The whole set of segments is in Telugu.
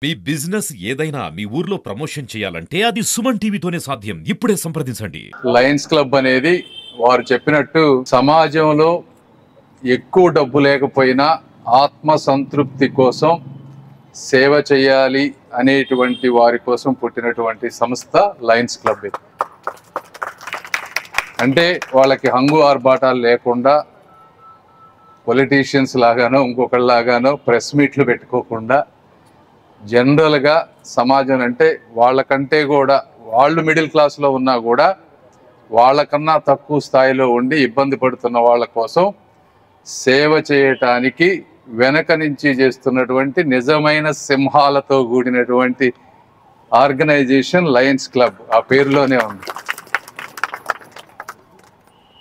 మీ బిజినెస్ ఏదైనా మీ ఊర్లో ప్రమోషన్ చేయాలంటే అది సుమన్ టీవీతోనే సాధ్యం. ఇప్పుడే సంప్రదించండి. లయన్స్ క్లబ్ అనేది వారు చెప్పినట్టు సమాజంలో ఎక్కువ డబ్బు లేకపోయినా ఆత్మ సంతృప్తి కోసం సేవ చేయాలి అనేటువంటి వారి కోసం పుట్టినటువంటి సంస్థ లయన్స్ క్లబ్. ఇది అంటే వాళ్ళకి హంగు ఆర్భాటాలు లేకుండా పొలిటీషియన్స్ లాగానో ఇంకొకళ్ళలాగానో ప్రెస్ మీట్లు పెట్టుకోకుండా జనరల్గా సమాజం అంటే వాళ్ళకంటే కూడా వాళ్ళు మిడిల్ క్లాస్లో ఉన్నా కూడా వాళ్ళకన్నా తక్కువ స్థాయిలో ఉండి ఇబ్బంది పడుతున్న వాళ్ళ కోసం సేవ చేయటానికి వెనక నుంచి చేస్తున్నటువంటి నిజమైన సింహాలతో కూడినటువంటి ఆర్గనైజేషన్ లయన్స్ క్లబ్. ఆ పేరులోనే ఉంది.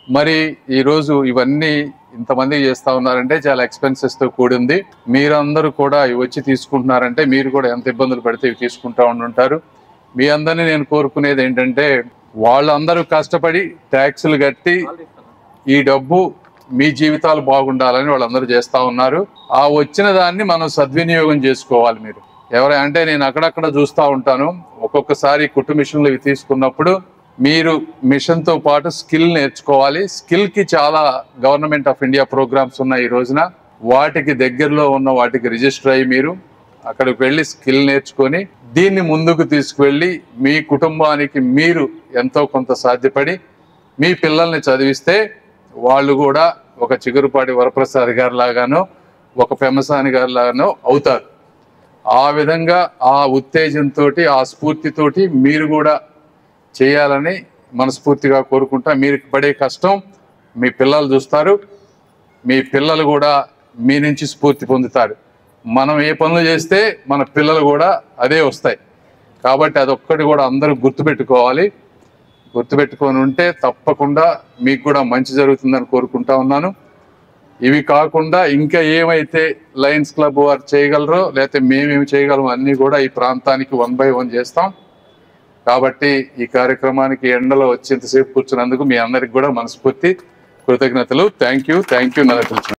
మరి ఈరోజు ఇవన్నీ ఇంతమంది చేస్తూ ఉన్నారంటే చాలా ఎక్స్పెన్సెస్తో కూడింది. మీరందరూ కూడా వచ్చి తీసుకుంటున్నారంటే మీరు కూడా ఎంత ఇబ్బందులు పడితే ఇవి తీసుకుంటూ ఉండుంటారు. మీ అందరినీ నేను కోరుకునేది ఏంటంటే వాళ్ళందరూ కష్టపడి ట్యాక్సులు కట్టి ఈ డబ్బు మీ జీవితాలు బాగుండాలని వాళ్ళందరూ చేస్తూ ఉన్నారు. ఆ వచ్చిన దాన్ని మనం సద్వినియోగం చేసుకోవాలి. మీరు అంటే నేను అక్కడక్కడ చూస్తూ ఉంటాను, ఒక్కొక్కసారి కుట్టు మిషన్లు ఇవి తీసుకున్నప్పుడు మీరు మిషన్తో పాటు స్కిల్ నేర్చుకోవాలి. స్కిల్కి చాలా గవర్నమెంట్ ఆఫ్ ఇండియా ప్రోగ్రామ్స్ ఉన్నాయి ఈ రోజున. వాటికి దగ్గరలో ఉన్న వాటికి రిజిస్టర్ అయ్యి మీరు అక్కడికి వెళ్ళి స్కిల్ నేర్చుకొని దీన్ని ముందుకు తీసుకువెళ్ళి మీ కుటుంబానికి మీరు ఎంతో కొంత సాధ్యపడి మీ పిల్లల్ని చదివిస్తే వాళ్ళు కూడా ఒక చిగురుపాటి వరప్రసాద్ గారి లాగానో ఒక పెమ్మసాని గారి లాగానో అవుతారు. ఆ విధంగా ఆ ఉత్తేజంతో ఆ స్ఫూర్తితోటి మీరు కూడా చేయాలని మనస్ఫూర్తిగా కోరుకుంటా. మీరు పడే కష్టం మీ పిల్లలు చూస్తారు, మీ పిల్లలు కూడా మీ నుంచి స్ఫూర్తి పొందుతారు. మనం ఏ పనులు చేస్తే మన పిల్లలు కూడా అదే వస్తాయి. కాబట్టి అదొక్కటి కూడా అందరూ గుర్తుపెట్టుకోవాలి. గుర్తుపెట్టుకొని ఉంటే తప్పకుండా మీకు కూడా మంచి జరుగుతుందని కోరుకుంటా ఉన్నాను. ఇవి కాకుండా ఇంకా ఏమైతే లయన్స్ క్లబ్ వారు చేయగలరో లేకపోతే మేమేమి చేయగలమో అన్నీ కూడా ఈ ప్రాంతానికి 1 by 1 చేస్తాం. కాబట్టి ఈ కార్యక్రమానికి ఎండలో వచ్చేంతసేపు కూర్చున్నందుకు మీ అందరికి కూడా మనస్ఫూర్తి కృతజ్ఞతలు. Thank you. నన్ను పిలిచిన